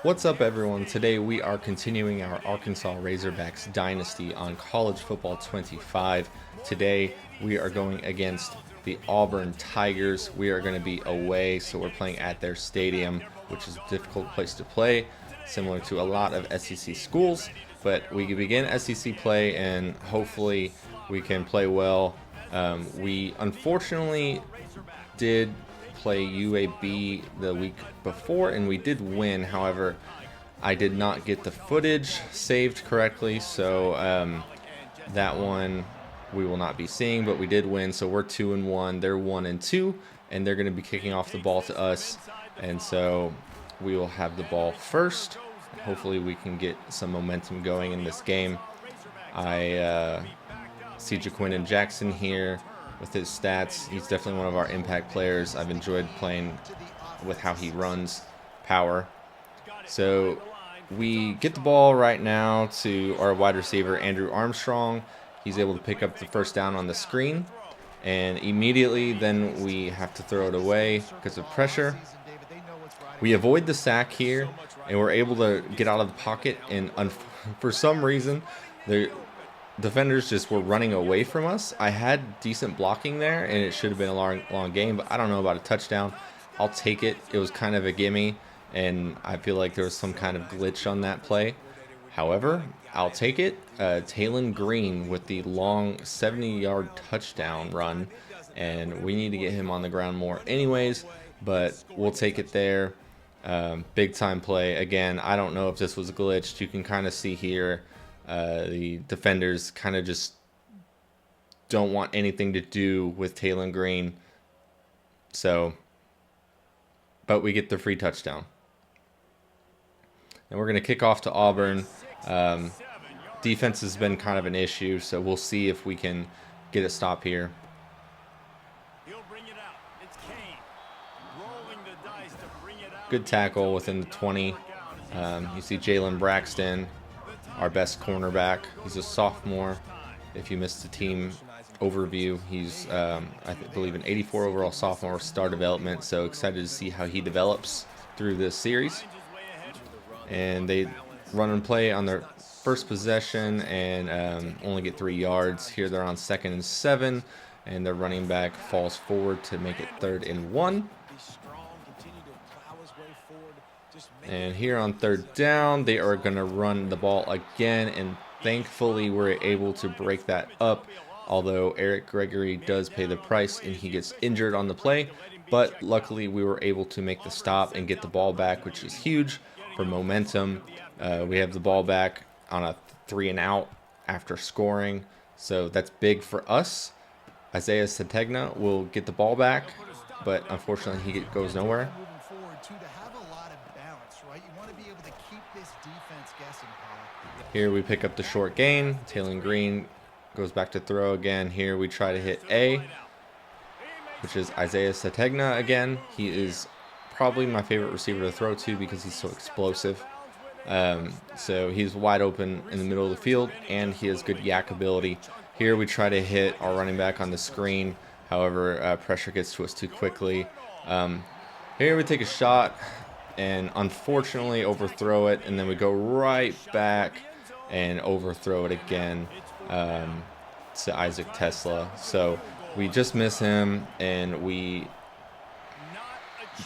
What's up, everyone? Today we are continuing our Arkansas Razorbacks dynasty on College Football 25. Today we are going against the Auburn Tigers. We are going to be away, so we're playing at their stadium, which is a difficult place to play, similar to a lot of SEC schools. But we begin SEC play, and hopefully we can play well. We unfortunately did play UAB the week before, and we did win. However, I did not get the footage saved correctly, so that one we will not be seeing, but we did win. So we're 2-1, they're 1-2, and they're going to be kicking off the ball to us, and so we will have the ball first. Hopefully we can get some momentum going in this game. I see Jaquindon Jackson here with his stats. He's definitely one of our impact players. I've enjoyed playing with how he runs power. So we get the ball right now to our wide receiver, Andrew Armstrong. He's able to pick up the first down on the screen, and immediately then we have to throw it away because of pressure. We avoid the sack here, and we're able to get out of the pocket, and for some reason the defenders just were running away from us. I had decent blocking there, and it should have been a long game, but I don't know about a touchdown. I'll take it. It was kind of a gimme, and I feel like there was some kind of glitch on that play. However, I'll take it. Talon Green with the long 70-yard touchdown run, and we need to get him on the ground more anyways, but we'll take it there. Big time play. Again, I don't know if this was glitched. You can kind of see here the defenders kind of just don't want anything to do with Talon Green. So, but we get the free touchdown. And we're going to kick off to Auburn. Defense has been kind of an issue, so we'll see if we can get a stop here. Good tackle within the 20. You see Jalen Braxton, our best cornerback. He's a sophomore. If you missed the team overview, he's I believe an 84 overall sophomore, star development. So excited to see how he develops through this series. And they run and play on their first possession and only get 3 yards. Here they're on 2nd and 7, and their running back falls forward to make it 3rd and 1. And here on 3rd down, they are going to run the ball again, and thankfully we're able to break that up, although Eric Gregory does pay the price and he gets injured on the play. But luckily we were able to make the stop and get the ball back, which is huge for momentum. We have the ball back on a 3-and-out after scoring, so that's big for us. Isaiah Sategna will get the ball back, but unfortunately he goes nowhere. Here we pick up the short gain. Talon Green goes back to throw again. Here we try to hit A, which is Isaiah Sategna again. He is probably my favorite receiver to throw to because he's so explosive. So he's wide open in the middle of the field, and he has good yak ability. Here we try to hit our running back on the screen. However, pressure gets to us too quickly. Here we take a shot and unfortunately overthrow it, and then we go right back and overthrow it again to Isaac Tesla. So we just miss him, and we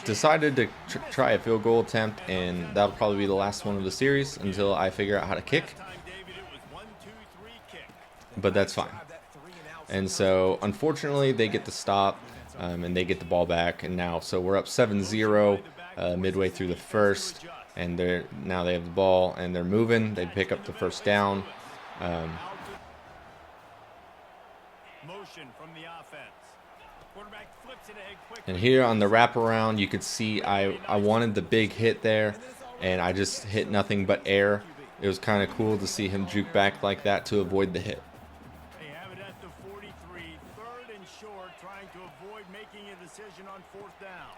decided to try a field goal attempt, and that'll probably be the last one of the series until I figure out how to kick. But that's fine. And so unfortunately they get the stop, and they get the ball back, and now so we're up 7-0 midway through the first, and now they have the ball and they're moving. They pick up the first down. And here on the wraparound, you could see I wanted the big hit there, and I just hit nothing but air. It was kind of cool to see him juke back like that to avoid the hit.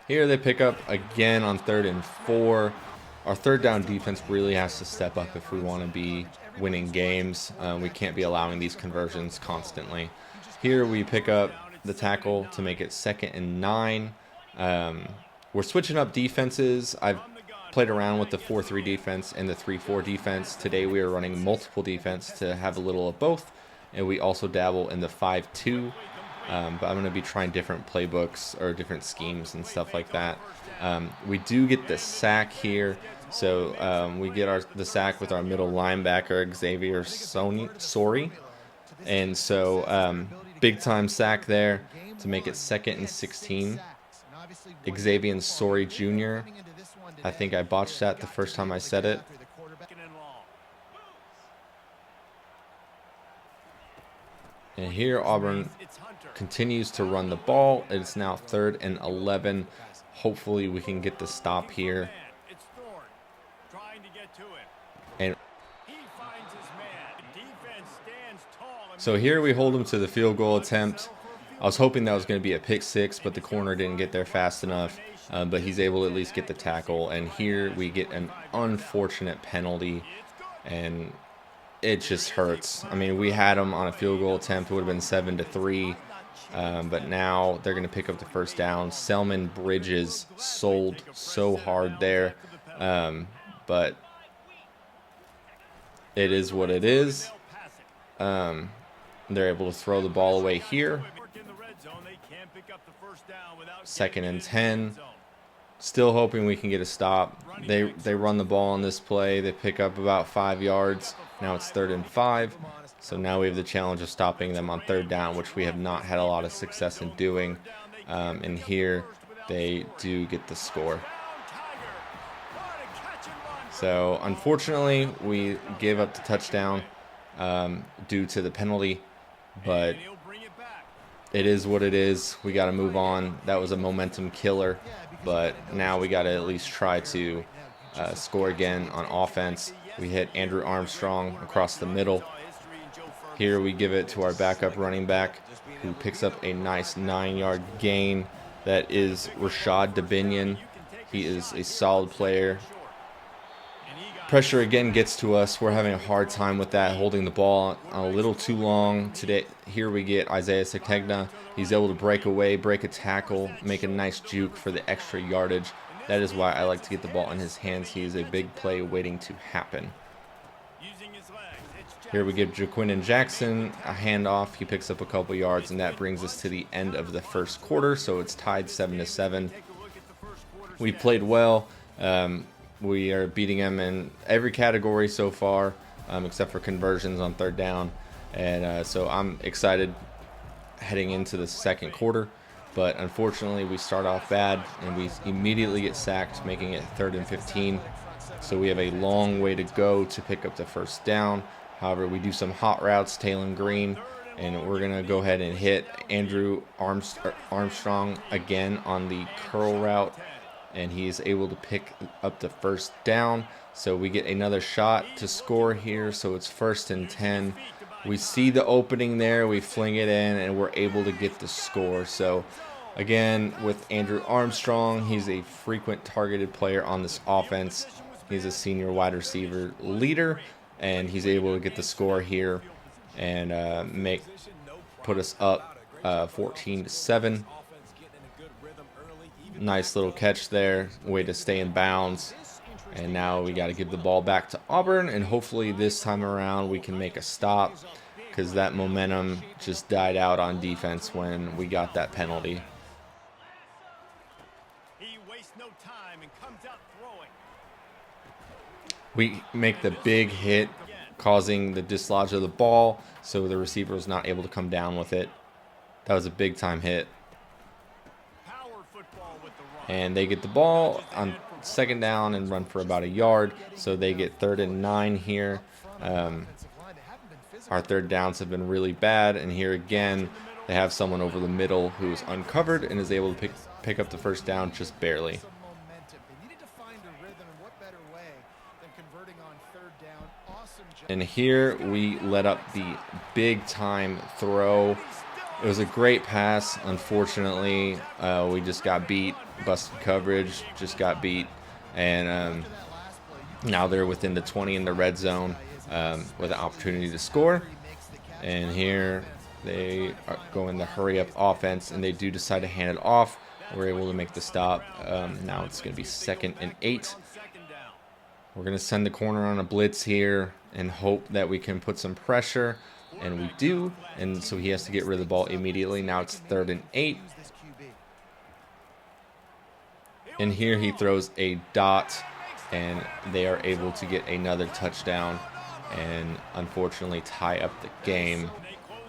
Here they pick up again on 3rd and 4. Our 3rd down defense really has to step up if we want to be winning games. We can't be allowing these conversions constantly. Here we pick up the tackle to make it 2nd and 9. We're switching up defenses. I've played around with the 4-3 defense and the 3-4 defense. Today we are running multiple defense to have a little of both, and we also dabble in the 5-2. But I'm going to be trying different playbooks or different schemes and stuff like that. We do get the sack here, so we get the sack with our middle linebacker Xavier Sorry, and so big time sack there to make it 2nd and 16. Xavier Sorry Jr. I think I botched that the first time I said it. And here Auburn continues to run the ball. It's now 3rd and 11. Hopefully we can get the stop here. And so here we hold him to the field goal attempt. I was hoping that was going to be a pick 6, but the corner didn't get there fast enough. But he's able to at least get the tackle. And here we get an unfortunate penalty, and it just hurts. I mean, we had him on a field goal attempt. It would have been 7-3. But now they're going to pick up the first down. Selman Bridges sold so hard there. But it is what it is. They're able to throw the ball away here. 2nd and 10. Still hoping we can get a stop. They run the ball on this play. They pick up about 5 yards. Now it's 3rd and 5. So now we have the challenge of stopping them on 3rd down, which we have not had a lot of success in doing. And here they do get the score. So unfortunately, we gave up the touchdown due to the penalty, but it is what it is. We got to move on. That was a momentum killer, but now we got to at least try to score again on offense. We hit Andrew Armstrong across the middle. Here we give it to our backup running back, who picks up a nice 9-yard gain. That is Rashad DeBinion. He is a solid player. Pressure again gets to us. We're having a hard time with that, holding the ball a little too long. Today, here we get Isaiah Sategna. He's able to break away, break a tackle, make a nice juke for the extra yardage. That is why I like to get the ball in his hands. He is a big play waiting to happen. Here we give Jaquindon Jackson a handoff. He picks up a couple yards, and that brings us to the end of the first quarter. So it's tied 7-7. We played well. We are beating them in every category so far, except for conversions on 3rd down. And so I'm excited heading into the second quarter. But unfortunately, we start off bad, and we immediately get sacked, making it 3rd and 15. So we have a long way to go to pick up the first down. However, we do some hot routes, Taylon Green, and we're going to go ahead and hit Andrew Armstrong again on the curl route, and he is able to pick up the first down. So we get another shot to score here, so it's 1st and 10. We see the opening there, we fling it in, and we're able to get the score. So again, with Andrew Armstrong, he's a frequent targeted player on this offense. He's a senior wide receiver leader, and he's able to get the score here and put us up 14-7. Nice little catch there, way to stay in bounds. And now we got to give the ball back to Auburn, and hopefully this time around we can make a stop, because that momentum just died out on defense when we got that penalty. He wastes no time and comes out throwing. We make the big hit, causing the dislodge of the ball, so the receiver was not able to come down with it. That was a big time hit. And they get the ball on 2nd down and run for about a yard, so they get 3rd and 9 here. Our 3rd downs have been really bad, and here again they have someone over the middle who is uncovered and is able to pick up the first down just barely. And here we let up the big time throw. It was a great pass. Unfortunately, we just got beat. Busted coverage, just got beat. And now they're within the 20 in the red zone with an opportunity to score. And here they are going the hurry up offense, and they do decide to hand it off. We're able to make the stop. Now it's going to be 2nd and 8. We're going to send the corner on a blitz here and hope that we can put some pressure, and we do. And so he has to get rid of the ball immediately. Now it's 3rd and 8. And here he throws a dot, and they are able to get another touchdown and unfortunately tie up the game.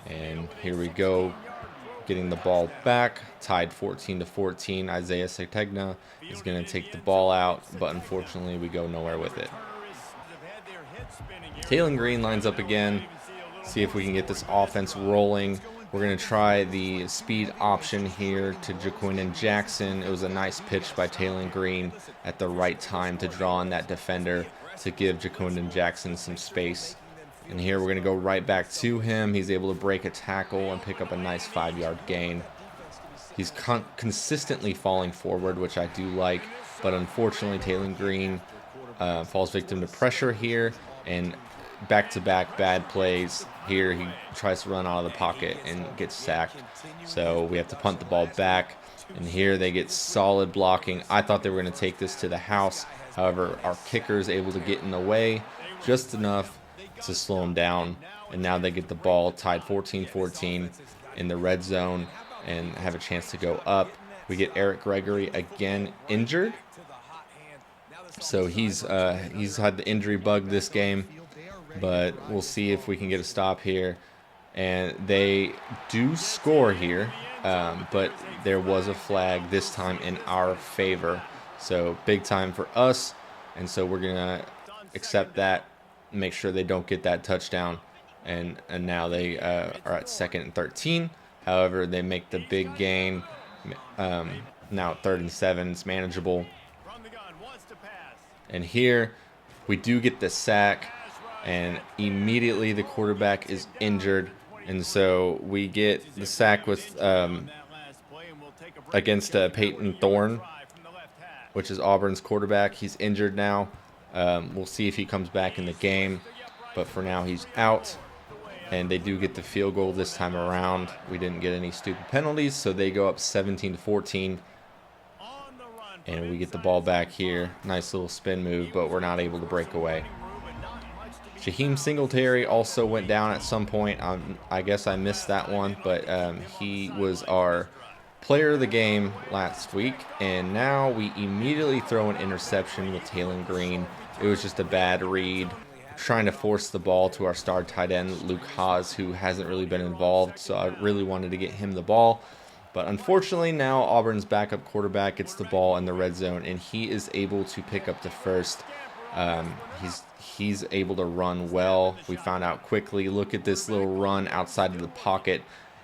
And here we go, getting the ball back, tied 14-14. Isaiah Sategna is going to take the ball out, but unfortunately we go nowhere with it. Taylon Green lines up again, see if we can get this offense rolling. We're going to try the speed option here to Jaquindon Jackson. It was a nice pitch by Taylon Green at the right time to draw in that defender to give Jaquindon Jackson some space. And here we're going to go right back to him. He's able to break a tackle and pick up a nice 5-yard gain. He's consistently falling forward, which I do like, but unfortunately Taylon Green falls victim to pressure here, and back-to-back bad plays. Here he tries to run out of the pocket and gets sacked, so we have to punt the ball back. And here they get solid blocking. I thought they were going to take this to the house. However, our kicker is able to get in the way just enough to slow him down, and now they get the ball tied 14-14 in the red zone and have a chance to go up. We get Eric Gregory again injured, so he's had the injury bug this game, but we'll see if we can get a stop here. And they do score here, but there was a flag this time in our favor, so big time for us. And so we're gonna accept that, make sure they don't get that touchdown, and now they are at 2nd and 13. However, they make the big gain. Now 3rd and 7, it's manageable. And here we do get the sack, and immediately the quarterback is injured, and so we get the sack with against Peyton Thorne, which is Auburn's quarterback. He's injured now. We'll see if he comes back in the game, but for now he's out. And they do get the field goal this time around. We didn't get any stupid penalties, so they go up 17-14. And we get the ball back here. Nice little spin move, but we're not able to break away. Shaheem Singletary also went down at some point. I guess I missed that one, but he was our player of the game last week. And now we immediately throw an interception with Taylon Green. It was just a bad read, trying to force the ball to our star tight end, Luke Haas, who hasn't really been involved, so I really wanted to get him the ball. But unfortunately, now Auburn's backup quarterback gets the ball in the red zone, and he is able to pick up the first. He's able to run well. We found out quickly. Look at this little run outside of the pocket.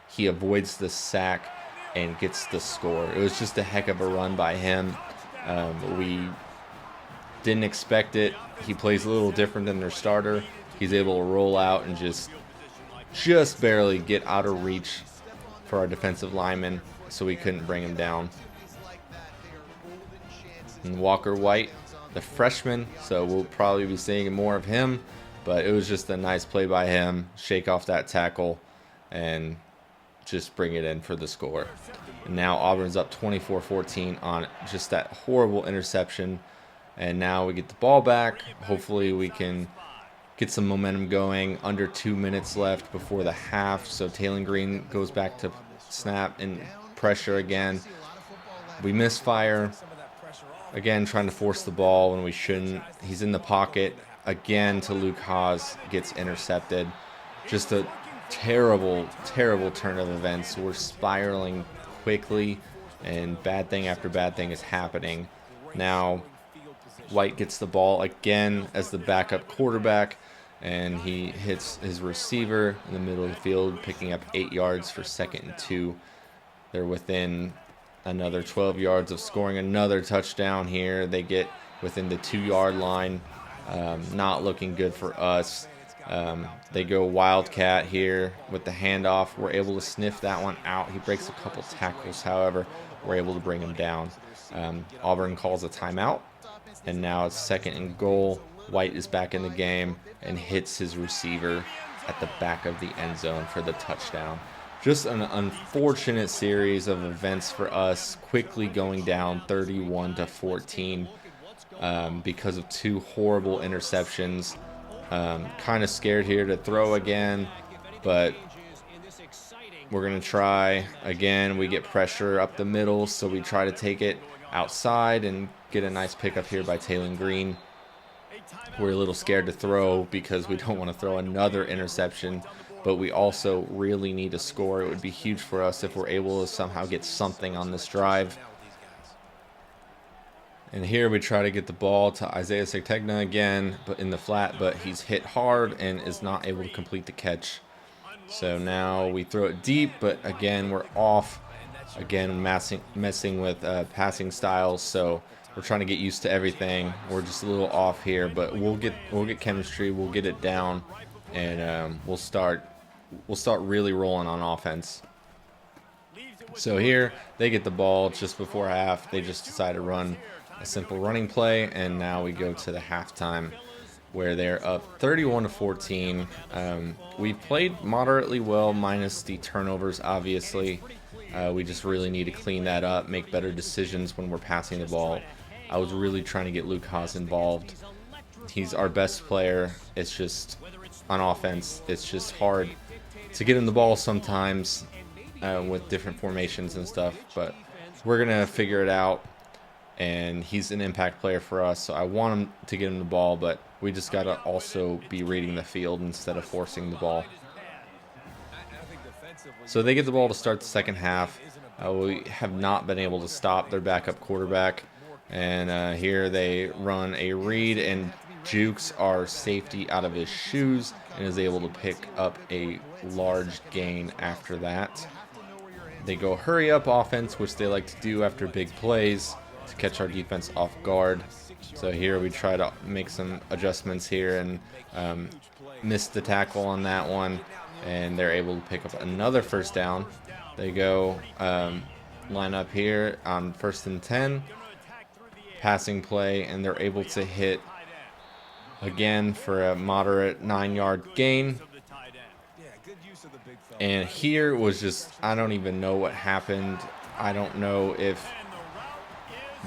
He avoids the sack and gets the score. It was just a heck of a run by him. We didn't expect it. He plays a little different than their starter. He's able to roll out and just barely get out of reach for our defensive lineman, so we couldn't bring him down. And Walker White, the freshman, so we'll probably be seeing more of him, but it was just a nice play by him. Shake off that tackle and just bring it in for the score. And now Auburn's up 24-14 on just that horrible interception. And now we get the ball back. Hopefully we can get some momentum going. Under 2 minutes left before the half. So Taylon Green goes back to snap and pressure again. We misfire. Again, trying to force the ball when we shouldn't. He's in the pocket again to Luke Haas. Gets intercepted. Just a terrible, terrible turn of events. We're spiraling quickly, and bad thing after bad thing is happening. Now White gets the ball again as the backup quarterback, and he hits his receiver in the middle of the field, picking up 8 yards for 2nd and 2. They're within another 12 yards of scoring another touchdown here. They get within the 2-yard line. Not looking good for us. They go Wildcat here with the handoff. We're able to sniff that one out. He breaks a couple tackles, however, we're able to bring him down. Auburn calls a timeout. And now it's 2nd and goal. White is back in the game and hits his receiver at the back of the end zone for the touchdown. Just an unfortunate series of events for us, quickly going down 31-14. because of 2 horrible interceptions. Kind of scared here to throw again, but we're going to try again. We get pressure up the middle, so we try to take it outside and get a nice pickup here by Taylor Green. We're a little scared to throw because we don't want to throw another interception, but we also really need to score. It would be huge for us if we're able to somehow get something on this drive. And here we try to get the ball to Isaiah Segtegna again, but in the flat, but he's hit hard and is not able to complete the catch. So now we throw it deep, but again, we're off. Again, messing with passing styles, so we're trying to get used to everything. We're just a little off here, but we'll get chemistry. We'll get it down, and we'll start really rolling on offense. So here they get the ball just before half. They just decide to run a simple running play, and now we go to the halftime where they're up 31-14. We played moderately well, minus the turnovers, obviously. We just really need to clean that up, make better decisions when we're passing the ball. I was really trying to get Luke Haas involved. He's our best player. It's just, on offense, it's just hard to get him the ball sometimes with different formations and stuff. But we're going to figure it out. And he's an impact player for us, so I want him to get him the ball, but we just got to also be reading the field instead of forcing the ball. So they get the ball to start the second half. We have not been able to stop their backup quarterback. And here they run a read and jukes our safety out of his shoes and is able to pick up a large gain after that. They go hurry up offense, which they like to do after big plays, to catch our defense off guard. So here we try to make some adjustments here and missed the tackle on that one, and they're able to pick up another first down. They go line up here on 1st and 10, passing play, and they're able to hit again for a moderate 9-yard gain. And here was just, I don't even know what happened. I don't know if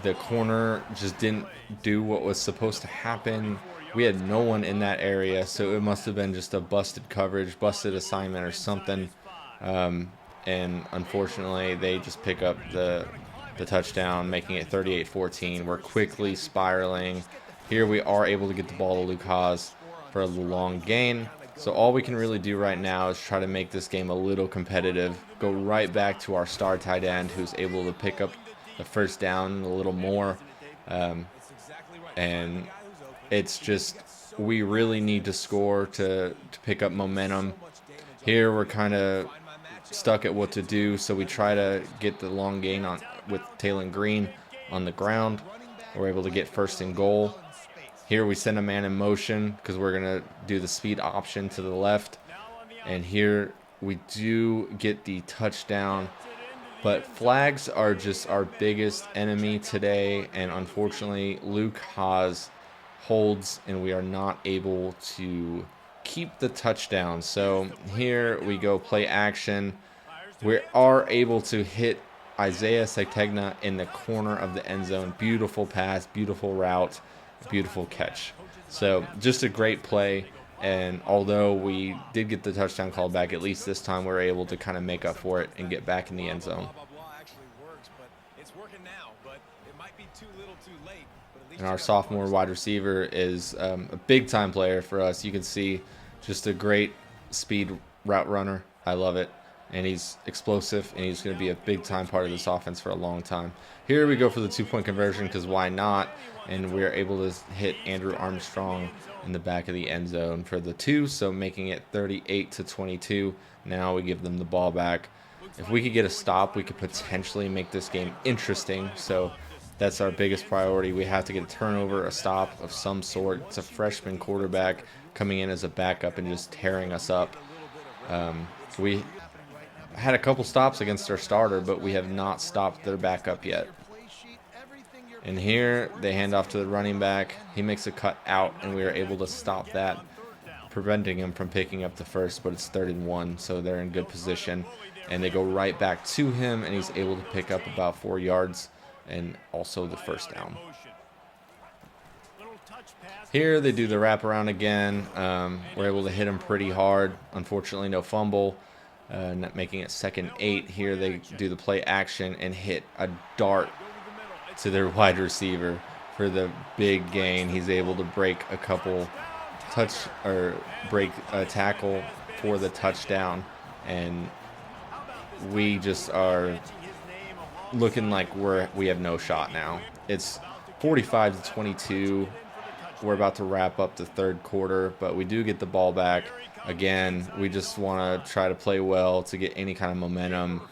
the corner just didn't do what was supposed to happen. We had no one in that area, so it must have been just a busted coverage, busted assignment or something. And unfortunately, they just pick up the touchdown, making it 38-14. We're quickly spiraling. Here we are able to get the ball to Luke Haas for a long gain. So all we can really do right now is try to make this game a little competitive, go right back to our star tight end who's able to pick up the first down a little more. And it's just, we really need to score to pick up momentum. Here we're kind of stuck at what to do, so we try to get the long gain on with Taylor Green on the ground. We're able to get 1st and goal. Here we send a man in motion because we're going to do the speed option to the left. And here we do get the touchdown. But flags are just our biggest enemy today, and unfortunately Luke Haas holds and we are not able to keep the touchdown. So here we go, play action. We are able to hit Isaiah Segtegna in the corner of the end zone. Beautiful pass, beautiful route, beautiful catch. So just a great play. And although we did get the touchdown called back, at least this time we were able to kind of make up for it and get back in the end zone. And our sophomore wide receiver is a big-time player for us. You can see just a great speed route runner. I love it. And he's explosive, and he's going to be a big-time part of this offense for a long time. Here we go for the 2-point conversion, because why not? And we're able to hit Andrew Armstrong in the back of the end zone for the 2, so making it 38-22. Now we give them the ball back. If we could get a stop, we could potentially make this game interesting. So that's our biggest priority. We have to get a turnover, a stop of some sort. It's a freshman quarterback coming in as a backup and just tearing us up. We had a couple stops against our starter, but we have not stopped their backup yet. And here they hand off to the running back. He makes a cut out, and we are able to stop that, preventing him from picking up the first, but it's 3rd and 1, so they're in good position. And they go right back to him, and he's able to pick up about 4 yards and also the first down. Here they do the wraparound again. We're able to hit him pretty hard. Unfortunately, no fumble, not making it 2nd 8. Here they do the play action and hit a dart to their wide receiver for the big gain. He's able to break a couple break a tackle for the touchdown, and we just are looking like we have no shot now. It's 45-22. We're about to wrap up the 3rd quarter, but we do get the ball back. Again, we just want to try to play well to get any kind of momentum,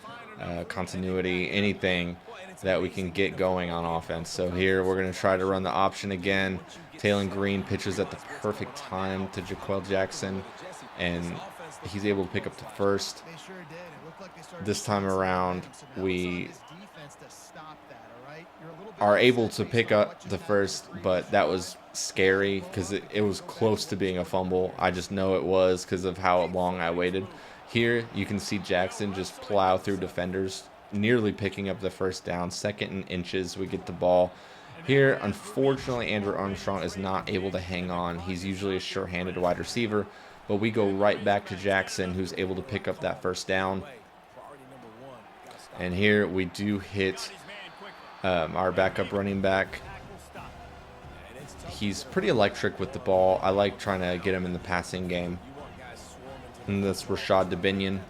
continuity, anything that we can get going on offense. So here we're going to try to run the option again. Taylor Green pitches at the perfect time to Jaquel Jackson, and he's able to pick up the first. This time around, we are able to pick up the first, but that was scary because it was close to being a fumble. I just know it was because of how long I waited. Here you can see Jackson just plow through defenders, nearly picking up the first down. 2nd and inches, we get the ball. Here, unfortunately, Andrew Armstrong is not able to hang on. He's usually a sure-handed wide receiver, but we go right back to Jackson, who's able to pick up that first down. And here we do hit our backup running back. He's pretty electric with the ball. I like trying to get him in the passing game. And that's Rashad DeBinion.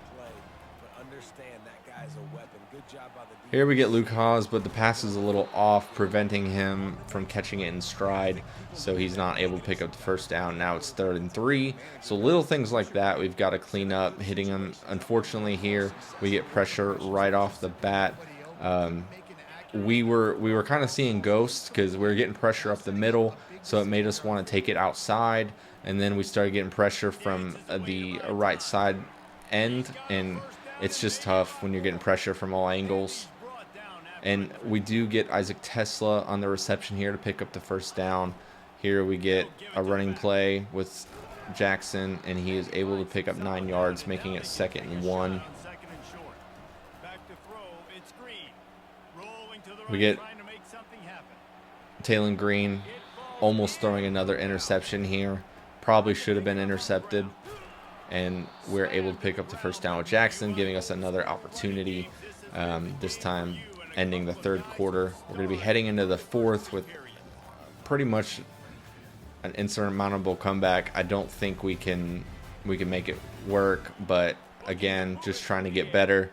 Here we get Luke Haas, but the pass is a little off, preventing him from catching it in stride, so he's not able to pick up the first down. Now it's 3rd and 3. So little things like that we've got to clean up, hitting him. Unfortunately, here we get pressure right off the bat. We were kind of seeing ghosts because we were getting pressure up the middle, so it made us want to take it outside, and then we started getting pressure from the right side end, and it's just tough when you're getting pressure from all angles. And we do get Isaac Tesla on the reception here to pick up the first down. Here we get a running play with Jackson, and he is able to pick up 9 yards, making it 2nd and 1. We get Taylor Green almost throwing another interception here. Probably should have been intercepted. And we're able to pick up the first down with Jackson, giving us another opportunity, this time ending the 3rd quarter. We're going to be heading into the 4th with pretty much an insurmountable comeback. I don't think we can make it work, but again, just trying to get better.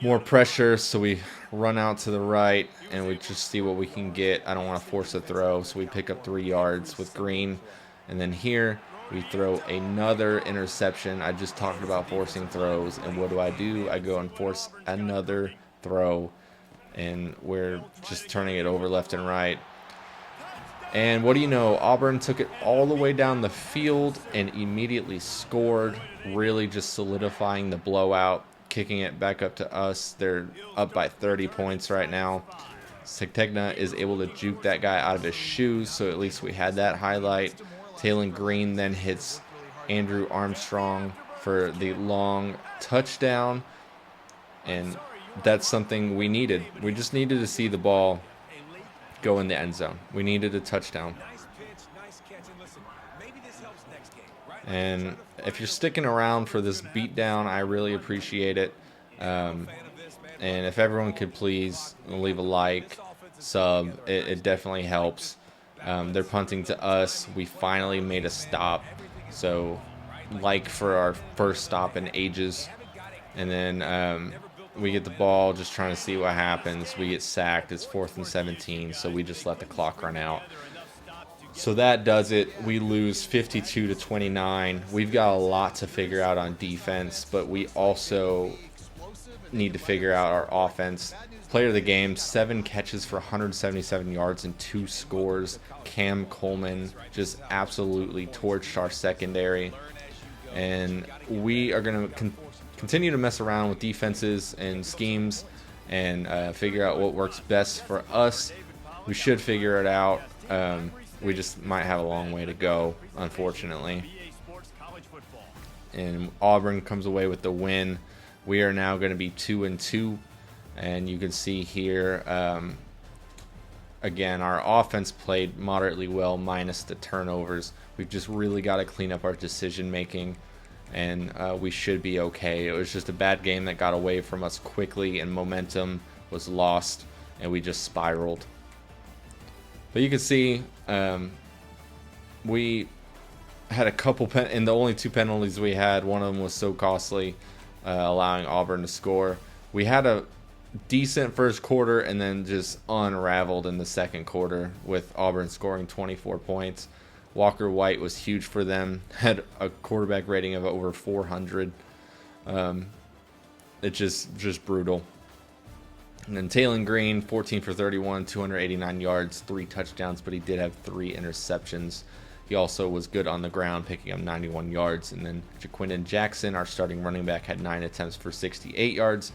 More pressure, so we run out to the right and we just see what we can get. I don't want to force a throw, so we pick up 3 yards with Green. And then here we throw another interception. I just talked about forcing throws, and what do? I go and force another throw, and we're just turning it over left and right. And what do you know? Auburn took it all the way down the field and immediately scored, really just solidifying the blowout, kicking it back up to us. They're up by 30 points right now. Tegna is able to juke that guy out of his shoes, so at least we had that highlight. Taylor Green then hits Andrew Armstrong for the long touchdown, and that's something we needed. We just needed to see the ball go in the end zone. We needed a touchdown. And if you're sticking around for this beatdown, I really appreciate it. And if everyone could please leave a like, sub, it definitely helps. They're punting to us. We finally made a stop. So, like for our first stop in ages. And then we get the ball, just trying to see what happens. We get sacked. It's 4th and 17, so we just let the clock run out. So that does it. We lose 52-29. We've got a lot to figure out on defense, but we also need to figure out our offense. Player of the game, 7 catches for 177 yards and 2 scores. Cam Coleman just absolutely torched our secondary. And we are going to continue to mess around with defenses and schemes and figure out what works best for us. We should figure it out. We just might have a long way to go, unfortunately. And Auburn comes away with the win. We are now going to be 2-2. And you can see here again, our offense played moderately well minus the turnovers. We've just really got to clean up our decision making, and we should be okay. It was just a bad game that got away from us quickly, and momentum was lost, and we just spiraled. But you can see we had a couple and the only 2 penalties we had, one of them was so costly, allowing Auburn to score. We had a decent first quarter and then just unraveled in the second quarter with Auburn scoring 24 points. Walker White was huge for them, had a quarterback rating of over 400. It's just brutal. And then Taylon Green, 14 for 31, 289 yards, 3 touchdowns, but he did have 3 interceptions. He also was good on the ground, picking up 91 yards. And then Jaquindon Jackson, our starting running back, had 9 attempts for 68 yards.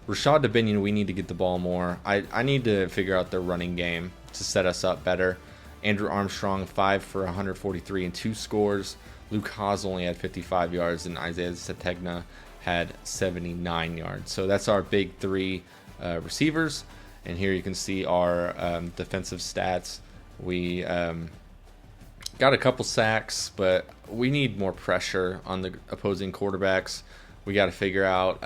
Rashad Dubinion, we need to get the ball more. I need to figure out their running game to set us up better. Andrew Armstrong, 5 for 143 and 2 scores. Luke Haas only had 55 yards, and Isaiah Sategna had 79 yards. So that's our big 3 receivers. And here you can see our defensive stats. We got a couple sacks, but we need more pressure on the opposing quarterbacks. We got to figure out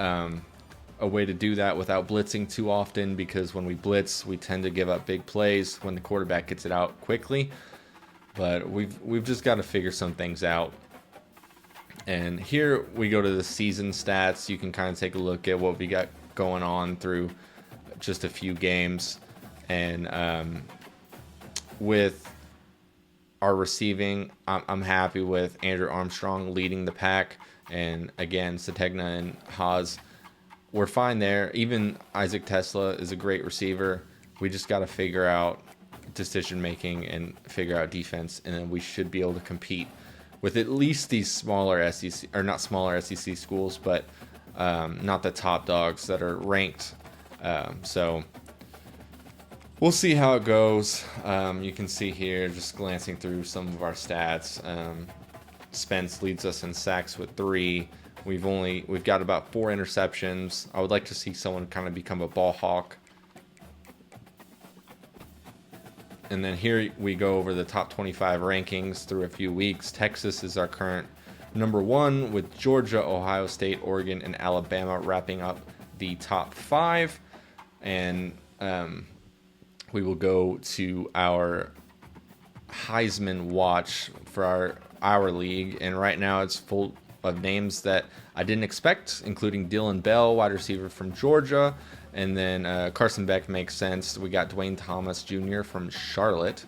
a way to do that without blitzing too often, because when we blitz, we tend to give up big plays when the quarterback gets it out quickly. But we've just got to figure some things out. And here we go to the season stats. You can kind of take a look at what we got going on through just a few games. And with our receiving, I'm happy with Andrew Armstrong leading the pack. And again, Sategna and Haas, we're fine there. Even Isaac Tesla is a great receiver. We just got to figure out decision making and figure out defense, and then we should be able to compete with at least these smaller SEC, or not smaller SEC schools, but not the top dogs that are ranked. So we'll see how it goes. You can see here, just glancing through some of our stats, Spence leads us in sacks with 3. We've got about 4 interceptions. I would like to see someone kind of become a ball hawk. And then here we go over the top 25 rankings through a few weeks. Texas is our current number 1, with Georgia, Ohio State, Oregon, and Alabama wrapping up the top 5. And we will go to our Heisman watch for our league. And right now it's full of names that I didn't expect, including Dylan Bell, wide receiver from Georgia. And then Carson Beck makes sense. We got Dwayne Thomas Jr. from Charlotte.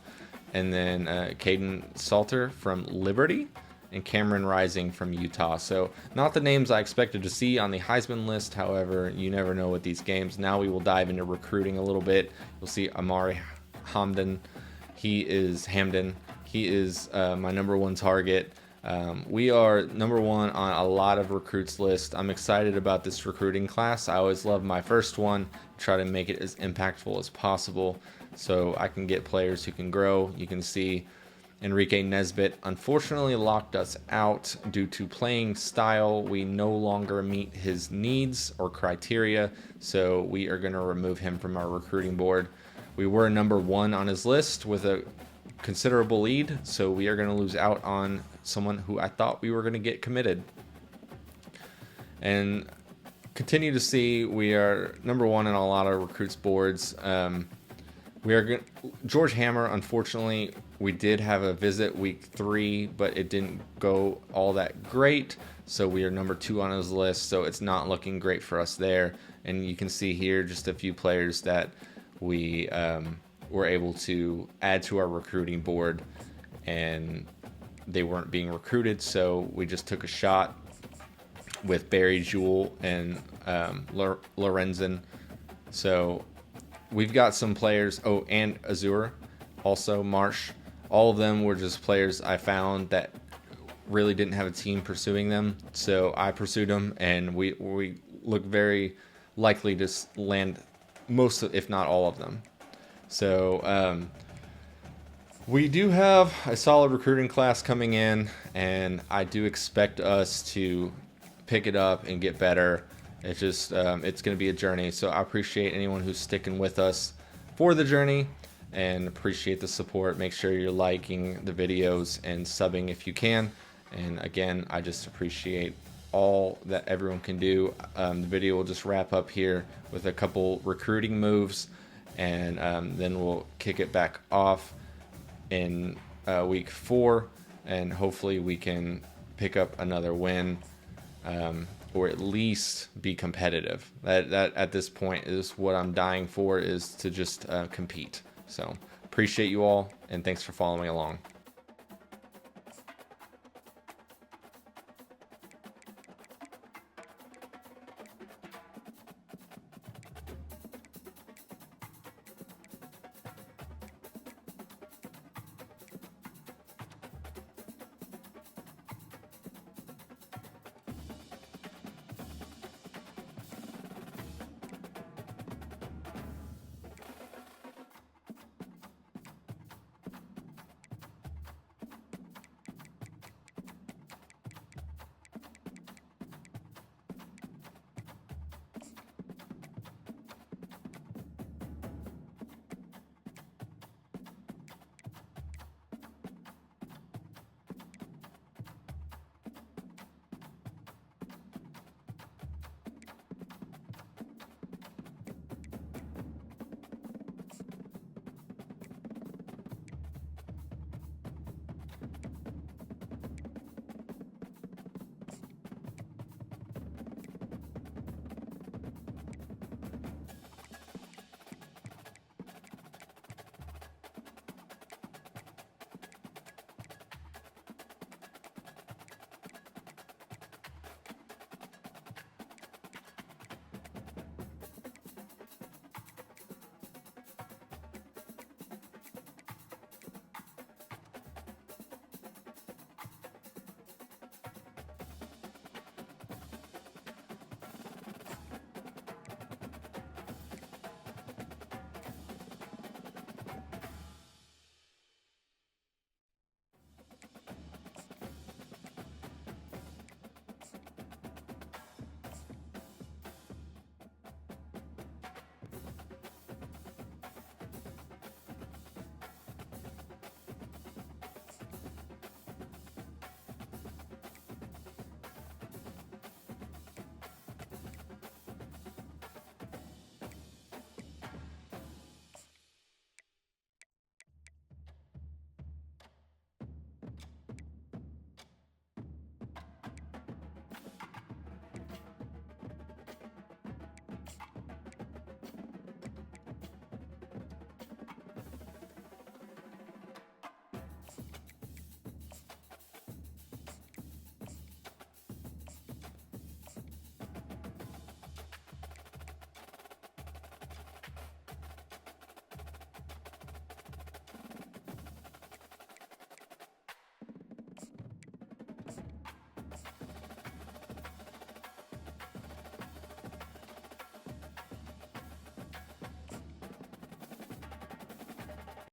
And then Caden Salter from Liberty. And Cameron Rising from Utah. So not the names I expected to see on the Heisman list. However, you never know with these games. Now we will dive into recruiting a little bit. You'll see Amari Hamden. He is my number 1 target. We are number 1 on a lot of recruits list. I'm excited about this recruiting class. I always love my first one, try to make it as impactful as possible so I can get players who can grow. You can see Enrique Nesbitt unfortunately locked us out due to playing style. We no longer meet his needs or criteria, so we are going to remove him from our recruiting board. We were number 1 on his list with a considerable lead, so we are going to lose out on someone who I thought we were going to get committed. And continue to see we are number 1 in a lot of recruits boards. George Hammer, unfortunately, we did have a visit week 3, but it didn't go all that great, so we are number 2 on his list, so it's not looking great for us there. And you can see here just a few players that we were able to add to our recruiting board, and they weren't being recruited, so we just took a shot with Barry Jewell and Lorenzen. So we've got some players, and Azure, also Marsh. All of them were just players I found that really didn't have a team pursuing them, so I pursued them, and we look very likely to land most, if not all of them. So we do have a solid recruiting class coming in, and I do expect us to pick it up and get better. It's just it's going to be a journey, so I appreciate anyone who's sticking with us for the journey. and appreciate the support. Make sure you're liking the videos and subbing if you can. And again, I just appreciate all that everyone can do. The video will just wrap up here with a couple recruiting moves, and then we'll kick it back off in week 4, and hopefully we can pick up another win, or at least be competitive. That at this point is what I'm dying for, is to just compete. So appreciate you all, and thanks for following along.